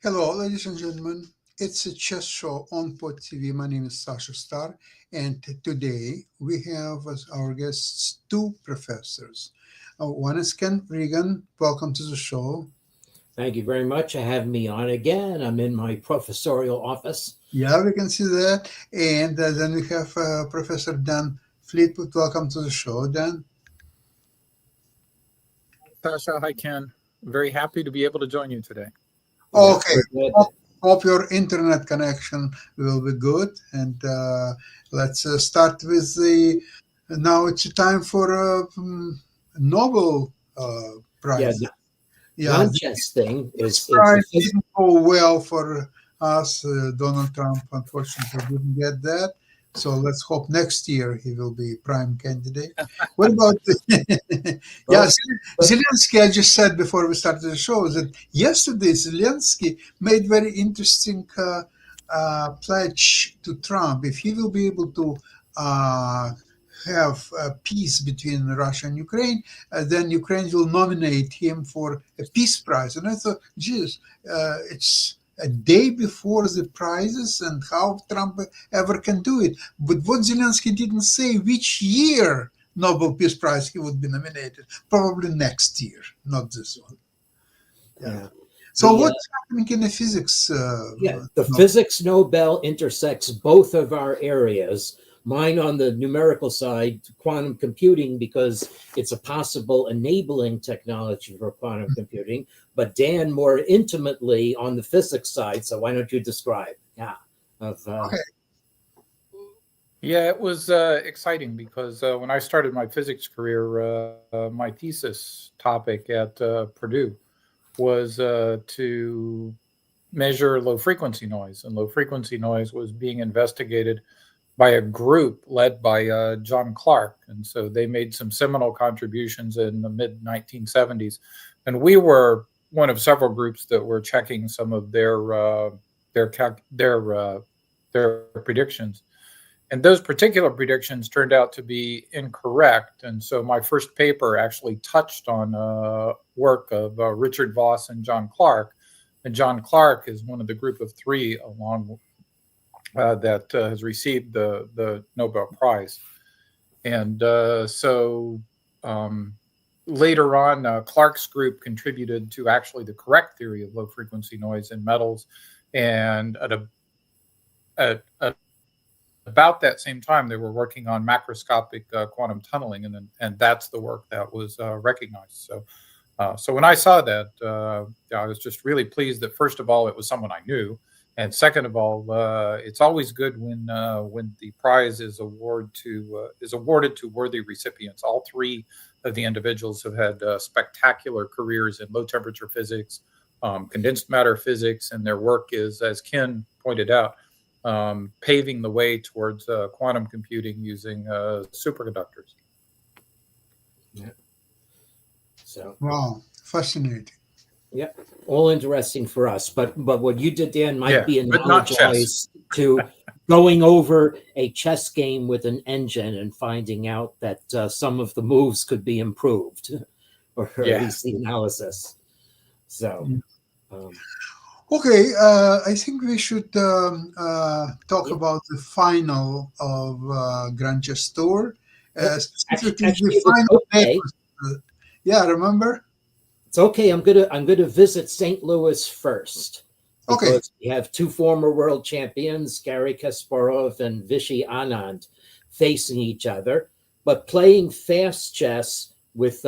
Hello, ladies and gentlemen. It's a chess show on Pod TV. My name is Sasha Star, and today we have as our guests two professors. One is Ken Regan. Welcome to the show. Thank you very much for having me on again. I'm in my professorial office. Yeah, we can see that. And then we have Professor Dan Fleetwood. Welcome to the show, Dan. Sasha, hi Ken. Very happy to be able to join you today. Yeah, Okay. we're glad Hope your internet connection will be good. And let's start with the. Now it's time for Nobel yeah, Prize. the Yeah, non-chess thing this is prize the didn't go well for us. Donald Trump, unfortunately, didn't get that. So let's hope next year he will be prime candidate. What about yeah, well, but Zelensky? I just said before we started the show that yesterday Zelensky made very interesting pledge to Trump. If he will be able to uh, have peace between Russia and Ukraine, then Ukraine will nominate him for a peace prize. And I thought, geez, it's a day before the prizes, and how Trump ever can do it. But what Zelensky didn't say which year Nobel Peace Prize he would be nominated. Probably next year, not this one. Yeah. yeah, So the what's happening in the physics? the No- physics Nobel intersects both of our areas. Mine on the numerical side, quantum computing, because it's a possible enabling technology for quantum computing. But Dan more intimately on the physics side. So why don't you describe? Yeah, of Okay. Yeah, it was exciting because when I started my physics career, my thesis topic at Purdue was to measure low frequency noise. And low frequency noise was being investigated by a group led by John Clark. And so they made some seminal contributions in the mid 1970s. And we were one of several groups that were checking some of their their predictions. And those particular predictions turned out to be incorrect. And so my first paper actually touched on work of Richard Voss and John Clark. And John Clark is one of the group of three along that has received the Nobel Prize. And so later on, Clark's group contributed to actually the correct theory of low frequency noise in metals. And at about that same time, they were working on macroscopic quantum tunneling, and that's the work that was recognized. So when I saw that, I was just really pleased that first of all, it was someone I knew, and second of all, it's always good when the prize is awarded to worthy recipients. All three of the individuals have had spectacular careers in low temperature physics, condensed matter physics, and their work is, as Ken pointed out, paving the way towards quantum computing using superconductors. yeah. So Wow, fascinating. yeah, all interesting for us. But what you did, Dan, might Yeah, be but not chess. analogized to going over a chess game with an engine and finding out that some of the moves could be improved, or at Yeah. least the analysis. So, um, Okay, I think we should talk yeah. about the final of Grand Chess Tour, Yep. specifically Actually, the it's final okay. papers. Yeah, remember? It's okay. I'm gonna visit St. Louis first Okay, because we have two former world champions, Gary Kasparov and Vishy Anand, facing each other, but playing fast chess with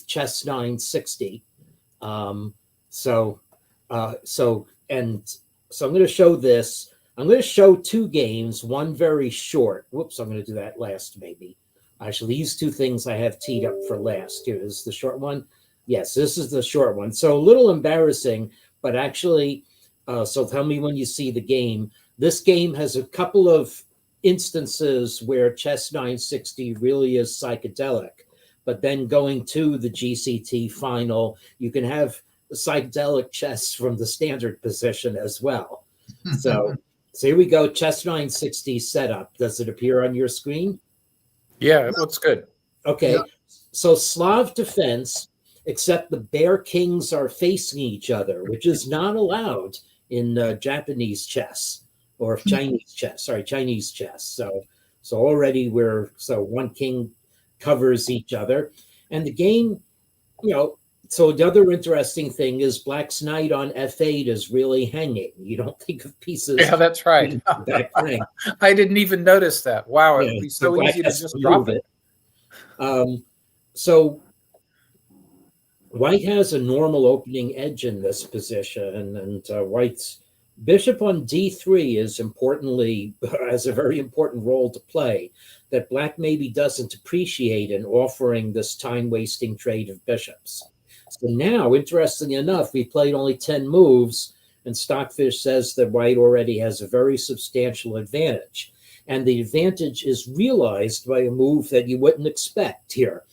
Chess 960. Um, so so I'm going to show this. I'm going to show two games, one very short. Whoops, I'm going to do that last maybe. Actually, these two things I have teed up for last. Here is the short one. Yes, this is the short one. So a little embarrassing, but actually, so tell me when you see the game. This game has a couple of instances where Chess 960 really is psychedelic, but then going to the GCT final, you can have psychedelic chess from the standard position as well. So here we go, Chess 960 setup. Does it appear on your screen? Yeah, it looks good. Okay, yeah, so Slav defense, except the bear kings are facing each other, which is not allowed in Japanese chess or Chinese chess. Sorry, Chinese chess. So already one king covers each other, and the game, So the other interesting thing is Black's knight on f8 is really hanging. You don't think of pieces. Yeah, that's right. Back hang. I didn't even notice that. Wow, Yeah, it would be so so Black easy to has just to drop move it. So White has a normal opening edge in this position, and White's bishop on d3 has a very important role to play that Black maybe doesn't appreciate in offering this time-wasting trade of bishops. So now, interestingly enough, we played only 10 moves, and Stockfish says that White already has a very substantial advantage. And the advantage is realized by a move that you wouldn't expect here.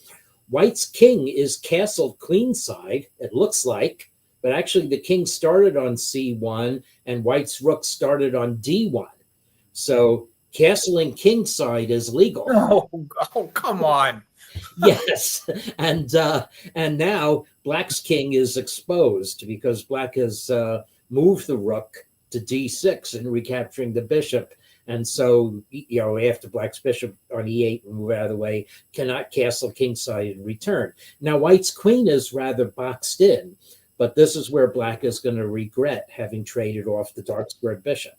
White's king is castled queenside, it looks like, but actually the king started on c1 and White's rook started on d1. So castling kingside is legal. Oh, come on. Yes, and now Black's king is exposed because Black has moved the rook to d6 and recapturing the bishop. And so, after Black's bishop on e8 and move out of the way, cannot castle kingside and return. Now, White's queen is rather boxed in, but this is where Black is going to regret having traded off the dark squared bishop.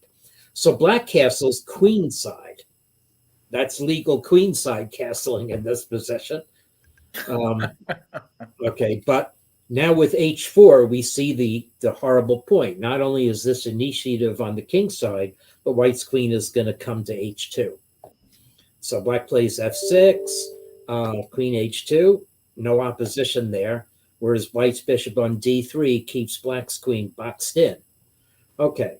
So Black castles queenside. That's legal queenside castling in this position. Okay, but now with h4, we see the horrible point. Not only is this initiative on the king side, but White's queen is going to come to h2. So Black plays f6, queen h2, no opposition there, whereas White's bishop on d3 keeps Black's queen boxed in. Okay,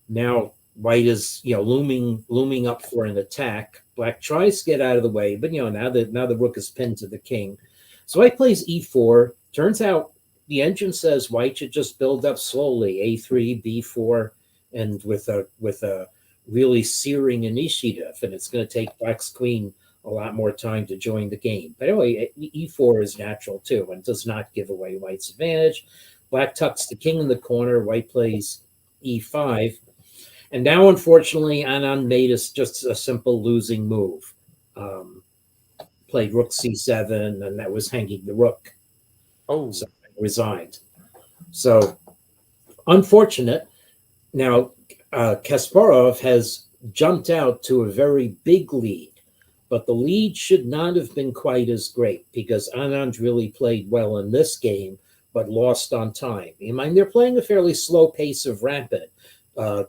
now White is looming up for an attack. Black tries to get out of the way, but now the rook is pinned to the king. So White plays e4. Turns out the engine says White should just build up slowly, a3, b4, and with a really searing initiative, and it's going to take Black's queen a lot more time to join the game. But anyway, e4 is natural too and does not give away White's advantage. Black tucks the king in the corner. White plays e5. And now, unfortunately, Anand made just a simple losing move. Played rook c7, and that was hanging the rook. Oh, so resigned. So, unfortunate. Now, Kasparov has jumped out to a very big lead, but the lead should not have been quite as great because Anand really played well in this game, but lost on time. You mind, they're playing a fairly slow pace of rapid.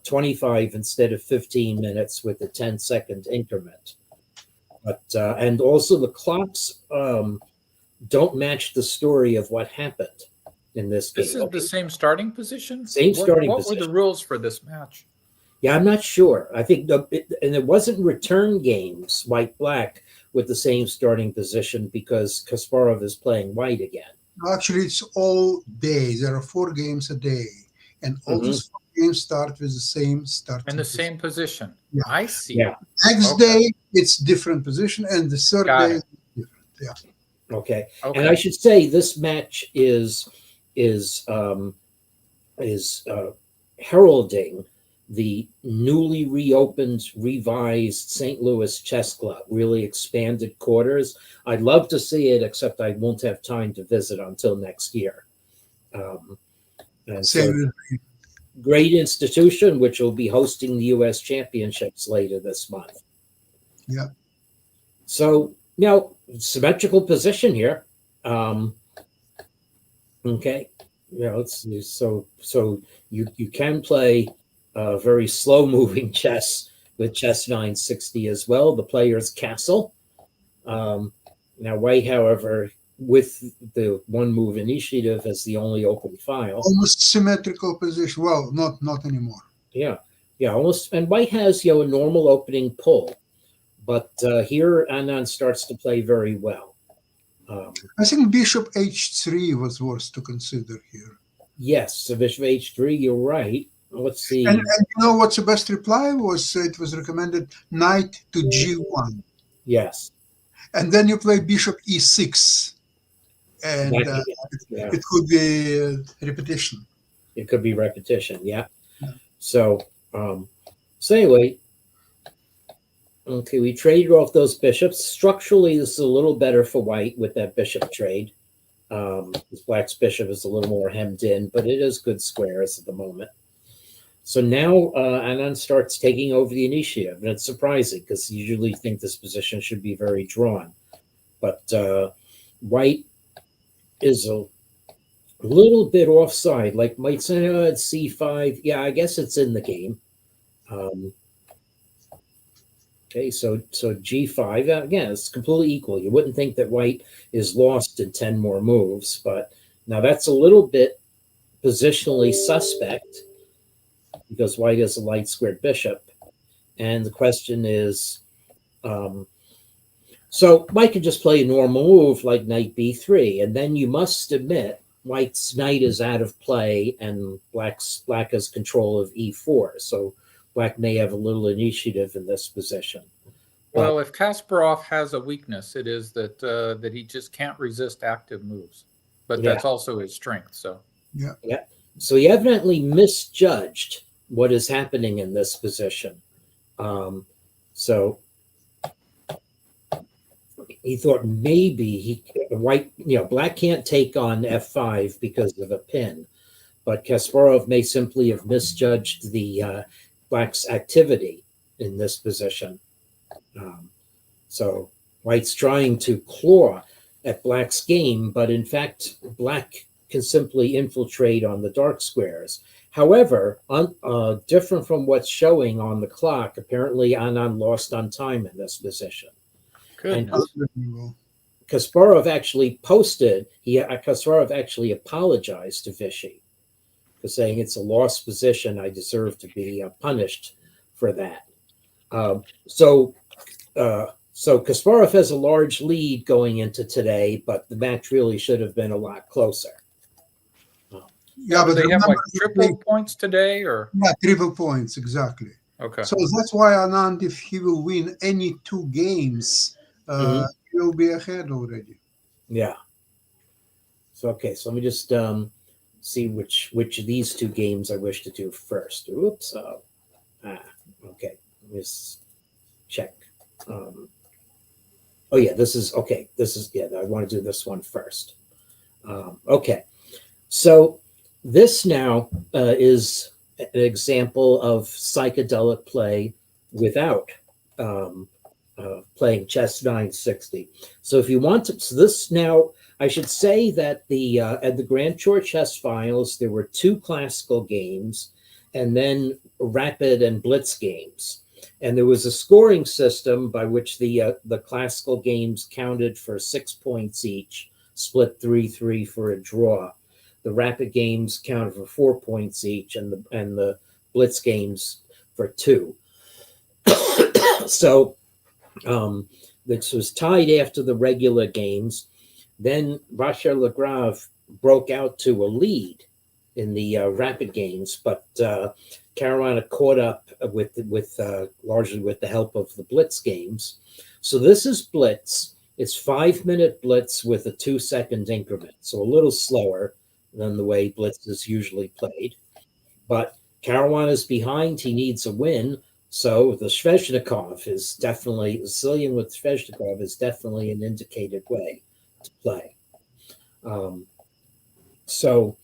25 instead of 15 minutes with a 10-second increment. But and also the clocks don't match the story of what happened in this game. This is the same starting position? Same starting position. What were the rules for this match? Yeah, I'm not sure. I think and it wasn't return games, White-Black, with the same starting position because Kasparov is playing White again. Actually, it's all day. There are 4 games a day. And all those 4 games start with the same start. In the same position. Yeah. I see. Yeah. Next day, it's different position. And the third day is different. Yeah. Okay. And I should say this match is heralding the newly reopened, revised St. Louis Chess Club, really expanded quarters. I'd love to see it, except I won't have time to visit until next year. And so, great institution, which will be hosting the U.S. Championships later this month. Yeah. So now symmetrical position here. Okay. Let's see. So you can play very slow moving chess with chess 960 as well. The player's castle. Now White, however, with the one move initiative as the only open file. Almost symmetrical position. Well, not anymore. Yeah, almost. And White has a normal opening pull, but here Anand starts to play very well. I think bishop h3 was worth to consider here. Yes, so bishop h3. You're right. Let's see. And you know what's the best reply was? It was recommended knight to g1. Yes. And then you play bishop e6. And it could be repetition. It could be repetition, yeah. So, so anyway, okay, we traded off those bishops. Structurally, this is a little better for white with that bishop trade. This black's bishop is a little more hemmed in, but it is good squares at the moment. So now Anand starts taking over the initiative, and it's surprising because you usually think this position should be very drawn. But white is a little bit offside, like might say, oh, it's c5. Yeah, I guess it's in the game. Okay, so g5, again, it's completely equal. You wouldn't think that white is lost in 10 more moves, but now that's a little bit positionally suspect because white has a light squared bishop. And the question is, so white can just play a normal move like knight b3, and then you must admit white's knight is out of play and black has control of e4. So black may have a little initiative in this position. Well, if Kasparov has a weakness, it is that that he just can't resist active moves. But that's also his strength. So yeah. So he evidently misjudged what is happening in this position. So he thought maybe black can't take on f5 because of a pin, but Kasparov may simply have misjudged the black's activity in this position. So white's trying to claw at black's game, but in fact, black can simply infiltrate on the dark squares. However, different from what's showing on the clock, apparently Anand lost on time in this position. And Kasparov actually Kasparov actually apologized to Vichy for saying it's a lost position. I deserve to be punished for that. So Kasparov has a large lead going into today, but the match really should have been a lot closer. Yeah, but they have like triple points today, or triple points exactly. Okay. So that's why Anand, if he will win any 2 games, he'll be ahead already. Yeah. So okay, so let me just see which of these 2 games I wish to do first. Oops. Okay. Let me just check. Oh yeah, this is okay. I want to do this one first. Okay. So this now is an example of psychedelic play without playing chess 960. So if you want to, so this now, I should say that at the Grand Tour chess finals, there were 2 classical games and then rapid and blitz games. And there was a scoring system by which the classical games counted for 6 points each, split 3-3 for a draw. The rapid games counted for 4 points each, and the blitz games for 2. So this was tied after the regular games. Then Rachel Lagrave broke out to a lead in the rapid games, but Caruana caught up with largely with the help of the blitz games. So this is blitz. It's 5-minute blitz with a 2-second increment, so a little slower than the way blitz is usually played. But Caruana is behind. He needs a win. So the Sveshnikov is definitely, Sicilian with Sveshnikov is definitely an indicated way to play. So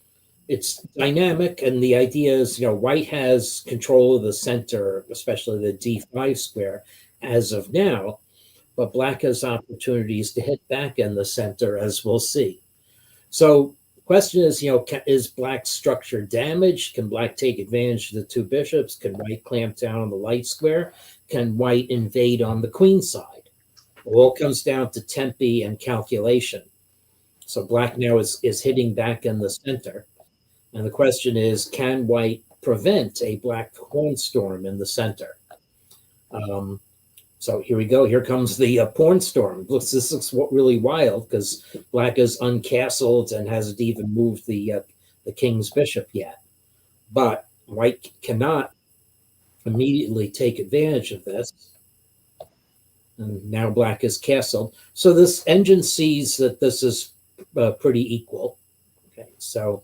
it's dynamic, and the idea is, white has control of the center, especially the d5 square as of now, but black has opportunities to hit back in the center, as we'll see. So the question is, is black's structure damaged? Can black take advantage of the 2 bishops? Can white clamp down on the light square? Can white invade on the queen side? It all comes down to tempi and calculation. So black now is hitting back in the center. And the question is, can white prevent a black pawn storm in the center? So here we go. Here comes the pawn storm. This looks really wild because black is uncastled and hasn't even moved the king's bishop yet. But white cannot immediately take advantage of this. And now black is castled. So this engine sees that this is pretty equal. Okay, so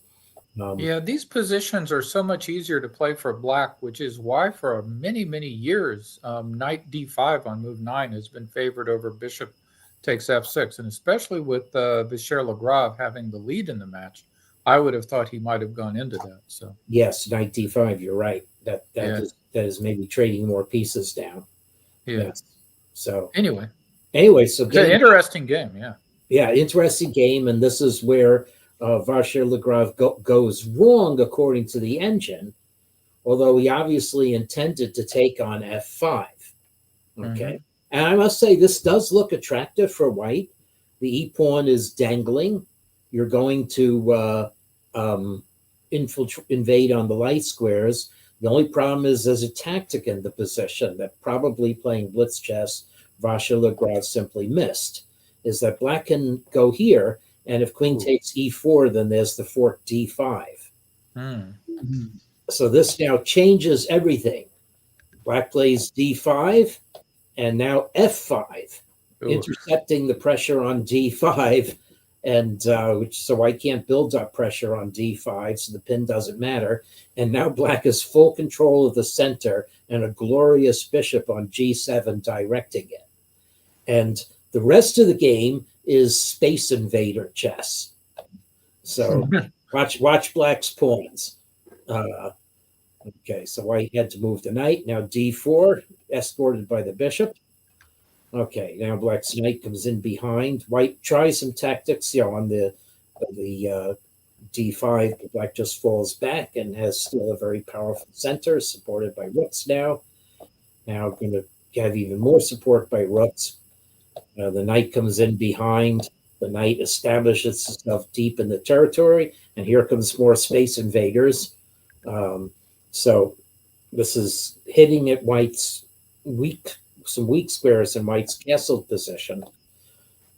Yeah, these positions are so much easier to play for black, which is why for many, many years, knight d5 on move 9 has been favored over bishop takes f6. And especially with Vischer-Lagrave having the lead in the match, I would have thought he might have gone into that. So Yes, knight d5. You're right. That Yeah. that is maybe trading more pieces down. yeah. Yes. So Anyway, so it's an interesting game. Yeah. yeah, interesting game, and this is where Vischer-Lagrave goes wrong according to the engine, although he obviously intended to take on f5. Okay, and I must say this does look attractive for white. The e pawn is dangling. You're going to invade on the light squares. The only problem is there's a tactic in the position that probably playing blitz chess, Vischer-Lagrave simply missed. Is that black can go here, and if queen takes e4, then there's the fork d5. So this now changes everything. Black plays d5, and now f5, intercepting the pressure on d5, and so white can't build up pressure on d5, so the pin doesn't matter. And now black has full control of the center and a glorious bishop on g7 directing it. And the rest of the game is Space Invader chess. So watch black's pawns. Okay, so white had to move the knight. Now d4, escorted by the bishop. Okay, now black's knight comes in behind. White tries some tactics, on the d5, but black just falls back and has still a very powerful center, supported by rooks now. Now going to have even more support by rooks. The knight comes in behind. The knight establishes itself deep in the territory, and here comes more Space Invaders. So this is hitting at white's some weak squares in white's castle position.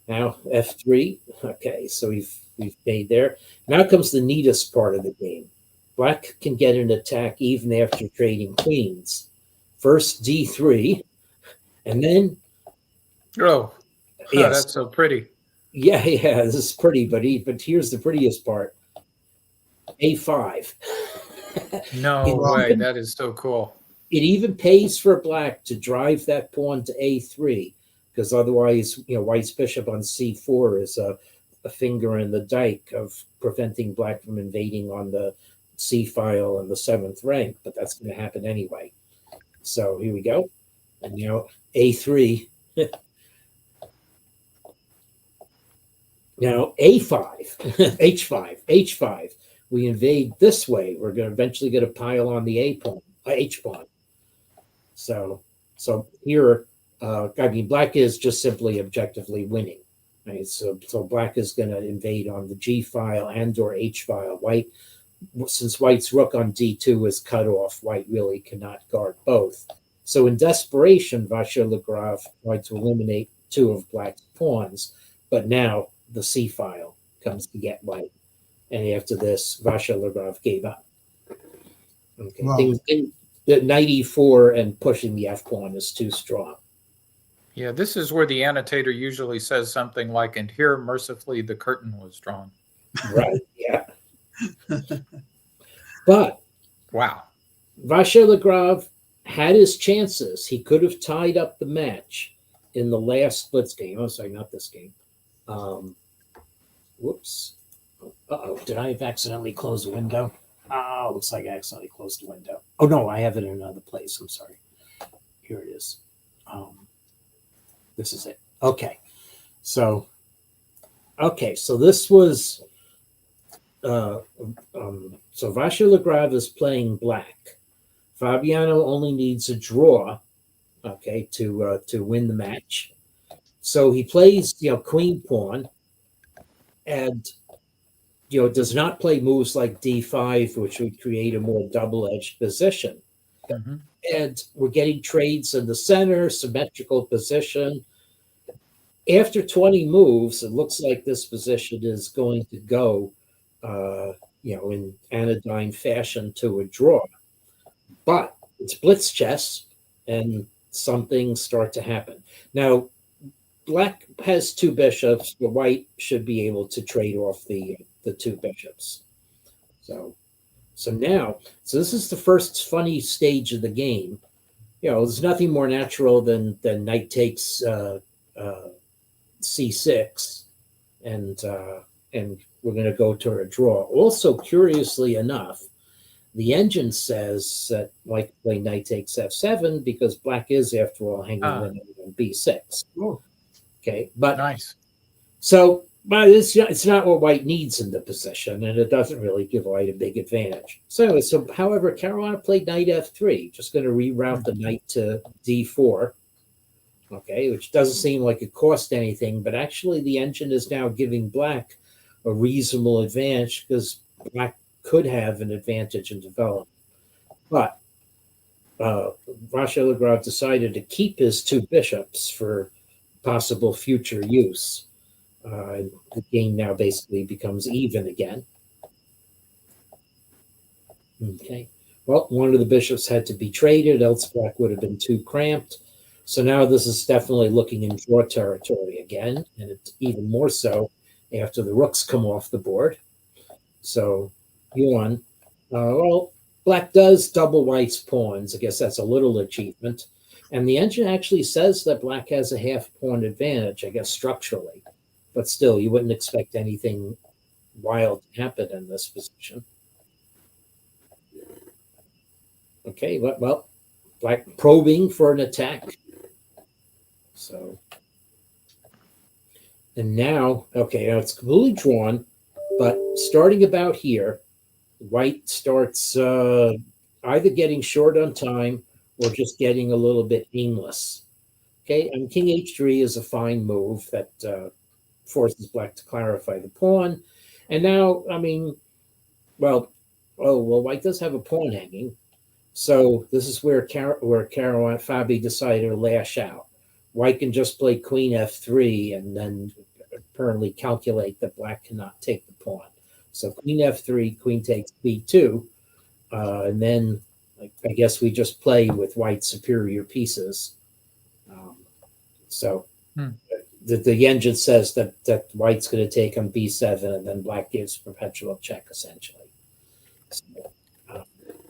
Now f3. Okay, so we've made there. Now comes the neatest part of the game. Black can get an attack even after trading queens. First d3, and then yes, that's so pretty. Yeah, this is pretty, but here's the prettiest part. a5. No way, that is so cool. It even pays for black to drive that pawn to a3, because otherwise, white's bishop on c4 is a finger in the dike of preventing black from invading on the c file and the 7th rank, but that's going to happen anyway. So here we go. And now a3. Now a5, h5. We invade this way. We're eventually going to pile on the h pawn. So here, black is just simply objectively winning. Right? So black is going to invade on the g file and or h file. White, since white's rook on d2 is cut off, white really cannot guard both. So in desperation, Vischer-Lagrave tried to eliminate two of black's pawns, but now the c file comes to get white. And after this, Vischer-Lagrave gave up. Okay, Wow. The knight e4 and pushing the f pawn is too strong. Yeah, this is where the annotator usually says something like, "And here, mercifully, the curtain was drawn." Right, yeah. But wow, Vischer-Lagrave had his chances. He could have tied up the match in the last blitz game. Oh, sorry, not this game. Whoops. Uh-oh, did I have accidentally closed the window? Oh, looks like I accidentally closed the window. Oh, no, I have it in another place. I'm sorry. Here it is. This is it. Okay. So this was... so Vischer-Lagrave is playing black. Fabiano only needs a draw, okay, to win the match. So he plays, queen pawn, and does not play moves like d5, which would create a more double-edged position. Mm-hmm. And we're getting trades in the center, symmetrical position. After 20 moves, it looks like this position is going to go, in anodyne fashion to a draw. But it's blitz chess, and some things start to happen. Now, black has two bishops, but white should be able to trade off the two bishops. So now, so this is the first funny stage of the game. There's nothing more natural than knight takes c6, and we're going to go to a draw. Also, curiously enough, the engine says that white play knight takes f7 because black is, after all, hanging the knight on b6. Oh. Okay, but Nice. But it's not what white needs in the position, and it doesn't really give white a big advantage. So however, Caruana played knight f3, just going to reroute the knight to d4. Okay, which doesn't seem like it cost anything, but actually the engine is now giving black a reasonable advantage because black could have an advantage in development. But Vachier-Lagrave decided to keep his two bishops for possible future use. The game now basically becomes even again. Okay. Well, one of the bishops had to be traded, else black would have been too cramped. So now this is definitely looking in draw territory again, and it's even more so after the rooks come off the board. So Yuan, well, black does double white's pawns. I guess that's a little achievement. And the engine actually says that black has a half pawn advantage, I guess, structurally. But still, you wouldn't expect anything wild to happen in this position. Okay, well, black probing for an attack. So, and now, okay, now it's completely drawn, but starting about here, white starts either getting short on time or just getting a little bit aimless. Okay, and king h3 is a fine move that forces black to clarify the pawn. And now, I mean, well, white does have a pawn hanging. So this is where Caruana Fabi decided to lash out. White can just play queen f3 and then apparently calculate that black cannot take the pawn. So queen f3, queen takes b2, and then I guess we just play with white's superior pieces. The engine says that white's going to take on b7, and then black gives perpetual check, essentially. So,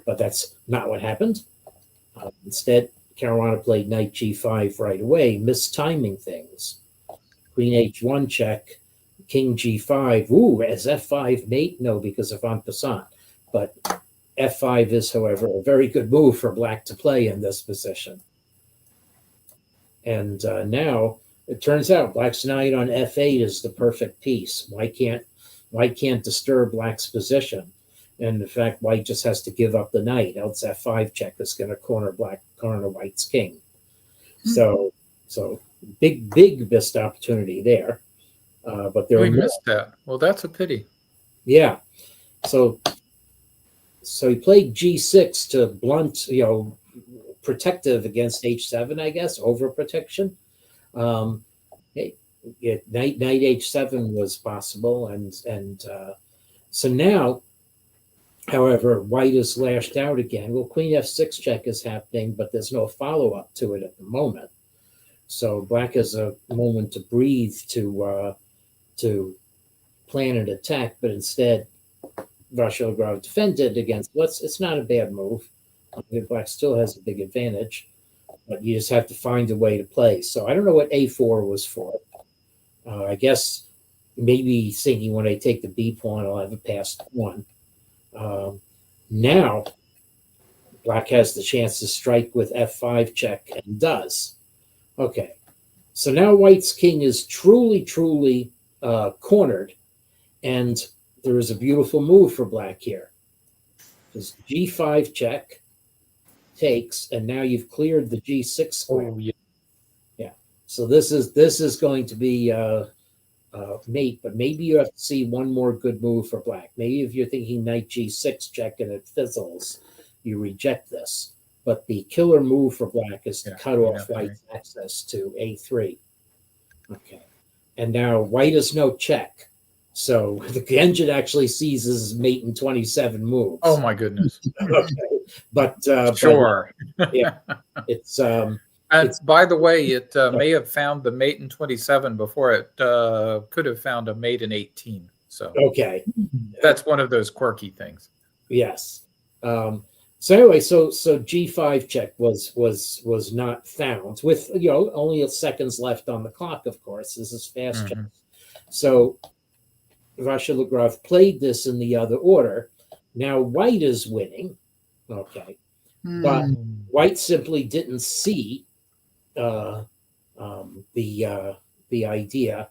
but that's not what happened. Instead, Caruana played knight g5 right away, mistiming things. Queen h1 check, king g5. Ooh, as f5 mate? No, because of en passant. But f5 is, however, a very good move for black to play in this position. And now it turns out black's knight on f8 is the perfect piece. White can't disturb black's position. And in fact, white just has to give up the knight, else f5 check is going to corner white's king. So big missed opportunity there. But we missed that. Well, that's a pity. Yeah. So he played g6 to blunt, protective against h7, I guess, overprotection. Knight h7 was possible, and so now, however, white is lashed out again. Well, queen f6 check is happening, but there's no follow-up to it at the moment. So black has a moment to breathe to plan an attack, but instead Vachier-Lagrave defended against it's not a bad move. Black still has a big advantage, but you just have to find a way to play. So I don't know what a4 was for. I guess maybe thinking when I take the b pawn, I'll have a passed one. Now, black has the chance to strike with f5 check and does. Okay, so now white's king is truly cornered, and there is a beautiful move for black here. Because g5 check takes, and now you've cleared the g6 square. Oh, yeah. Yeah. So this is going to be mate, but maybe you have to see one more good move for black. Maybe if you're thinking knight g6 check and it fizzles, you reject this. But the killer move for black is to cut off white's access to a3. Okay. And now white has no check. So the engine actually seizes mate in 27 moves. Oh my goodness. Okay. But sure. But, yeah. It's and by the way, it may have found the mate in 27 before it could have found a mate in 18. So Okay. that's one of those quirky things. Yes. So anyway, so G5 check was not found with only seconds left on the clock. Of course, this is fast check. Mhm. So Russia Lagrave played this in the other order. Now White is winning. Okay, but White simply didn't see the idea.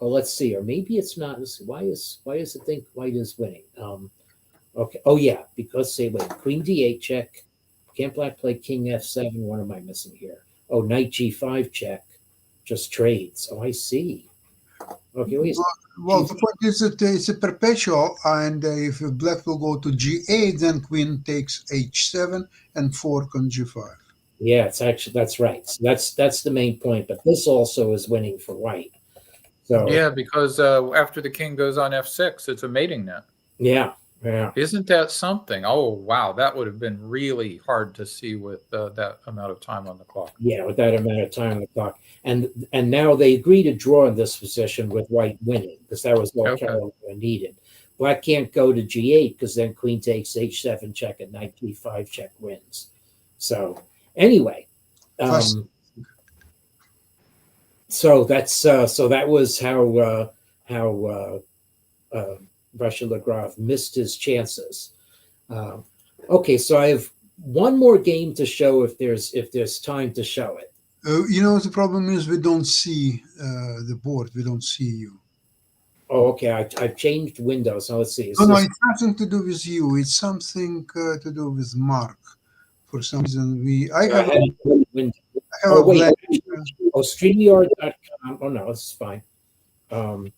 Oh, let's see, or maybe it's not. Let's see, why does it think White is winning? Okay. Oh yeah, because say wait, Queen D8 check. Can't Black play King F7? What am I missing here? Oh, Knight G5 check. Just trades. Oh, I see. Okay, wait. Well, the point is that it's a perpetual, and if Black will go to G8, then Queen takes H7 and fork on G5. Yeah, it's actually that's right. So that's the main point. But this also is winning for White. So Yeah, because after the king goes on F6, it's a mating net. yeah. Isn't that something? Oh, wow. That would have been really hard to see with that amount of time on the clock. Yeah, with that amount of time on the clock. And now they agree to draw in this position with White winning, because that was all Carolina needed. Black can't go to G8 because then Queen takes H7 check and Knight G5 check wins. So anyway, so that was how Russia Lagrave missed his chances. Okay, so I have one more game to show if there's time to show it. The problem is we don't see the board. We don't see you. Oh, okay. I've changed windows. Now let's see. No, it's nothing to do with you. It's something to do with Mark. For some reason, I have a window. blank. StreamYard.com. Oh no, this is fine. Let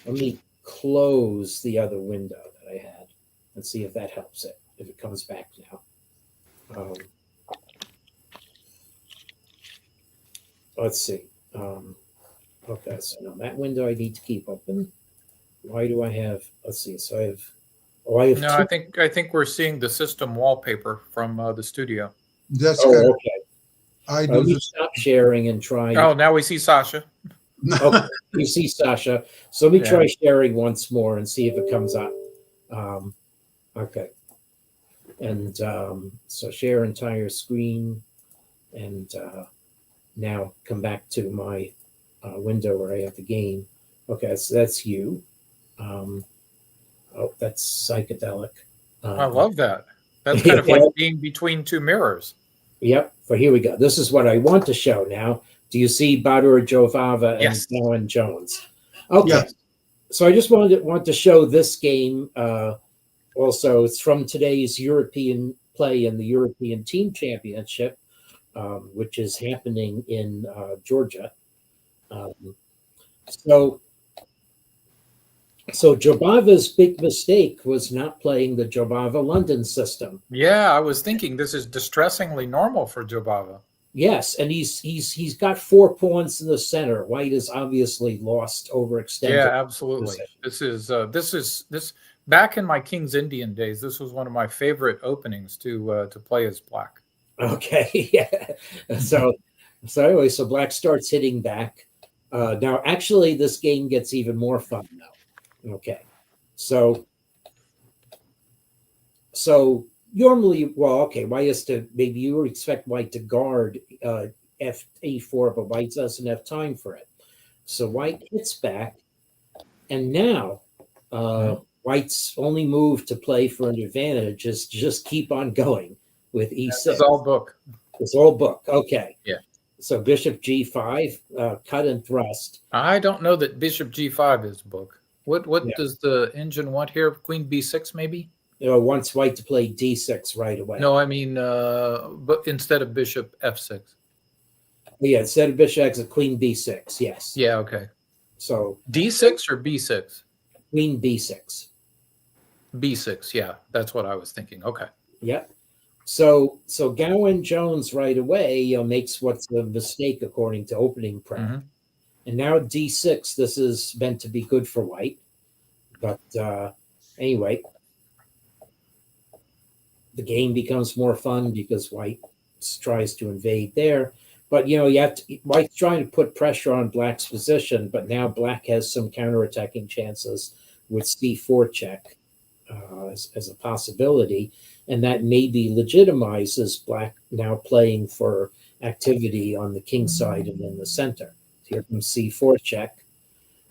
me close the other window that I had and see if that helps it. If it comes back now. Let's see. Okay, so now that window I need to keep open. Why do I have? Let's see. So I have. Oh, I have. No, I think we're seeing the system wallpaper from the studio. That's okay. I do. Let me stop sharing and try. Oh, now we see Sasha. Okay, you see Sasha. So let me try sharing once more and see if it comes up. Okay. And so share entire screen, and now come back to my window where I have the game. Okay, so that's you. Oh, that's psychedelic. I love that. That's kind of like being between two mirrors. Yep. So here we go. This is what I want to show now. Do you see Badur Jovava and Gawyn Jones? Okay. Yes. So I just want to show this game. Also, it's from today's European play in the European Team Championship, which is happening in Georgia. So Jobava's big mistake was not playing the Jobava London system. Yeah, I was thinking this is distressingly normal for Jobava. Yes, and he's got 4 pawns in the center. White is obviously lost, overextended. Yeah, absolutely. This is back in my King's Indian days. This was one of my favorite openings to play as Black. Okay, yeah. So anyway, so Black starts hitting back. Now, actually, this game gets even more fun now. Okay, so normally, well, okay, maybe you would expect White to guard F4, but White doesn't have time for it. So White hits back, and now White's only move to play for an advantage is to just keep on going with E6. It's all book. It's all book. Okay. Yeah. So Bishop G5, cut and thrust. I don't know that Bishop G5 is book. What does the engine want here? Queen B6 maybe? Wants White to play D6 right away. No, I mean, but instead of Bishop F6. Yeah, instead of Bishop X, Queen B6. Yes. Yeah. Okay. So D6 or B6? Queen B6. B6. Yeah, that's what I was thinking. Okay. Yep. So Gawyn Jones right away makes what's a mistake according to opening prep. Mm-hmm. And now D6, this is meant to be good for White. But anyway, the game becomes more fun because White tries to invade there. But, White's trying to put pressure on Black's position, but now Black has some counterattacking chances with c4 check as a possibility, and that maybe legitimizes black now playing for activity on the king side and in the center. Here comes c4 check,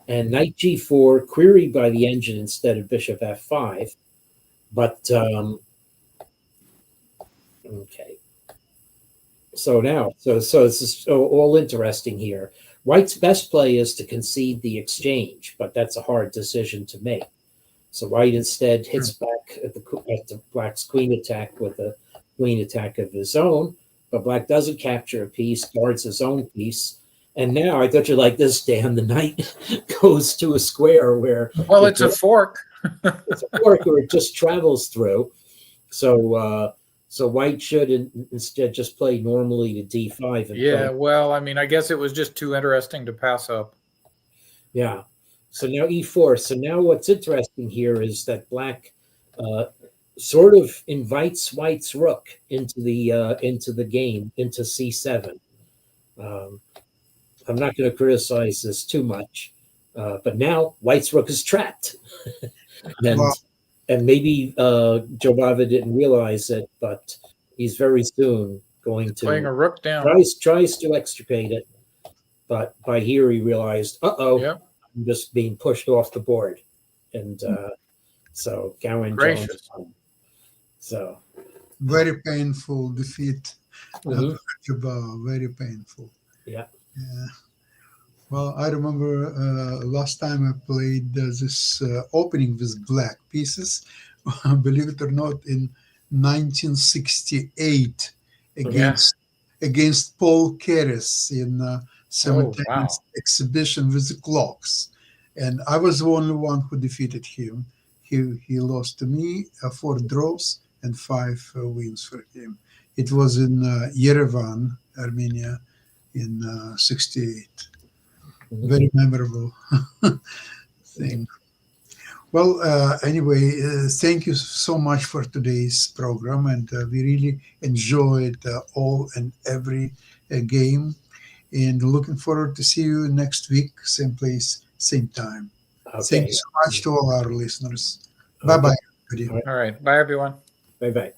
and knight g4, queried by the engine instead of bishop f5. But okay. So now, so this is all interesting here. White's best play is to concede the exchange, but that's a hard decision to make. So White instead hits back at the black's queen attack with a queen attack of his own, but black doesn't capture a piece, guards his own piece. And now, I thought you like this, Dan, the knight goes to a square where... Well, it's a fork. It's a fork where it just travels through. So White should instead just play normally to d5. And yeah, well, I mean, I guess it was just too interesting to pass up. Yeah. So now e4. So now what's interesting here is that black sort of invites White's rook into the game, into c7. I'm not going to criticize this too much, but now White's rook is trapped. And maybe Jobava didn't realize it, but he's very soon going to playing a rook down. Tries to extricate it, but by here he realized, Yep. I'm just being pushed off the board, and so Gowan Gracious. Jones. So Very painful defeat. Mhm. Jobava, very painful. Yeah. Yeah. Well, I remember last time I played this opening with black pieces, believe it or not, in 1968 against Paul Keres in simultaneous exhibition with the clocks. And I was the only one who defeated him. He lost to me 4 draws and 5 wins for him. It was in Yerevan, Armenia, in 68. Very memorable thing. Well, anyway, thank you so much for today's program, and we really enjoyed all and every game, and looking forward to see you next week, same place, same time. Okay. Thank you so much to all our listeners. Bye-bye, everybody. All right. Bye, everyone. Bye-bye.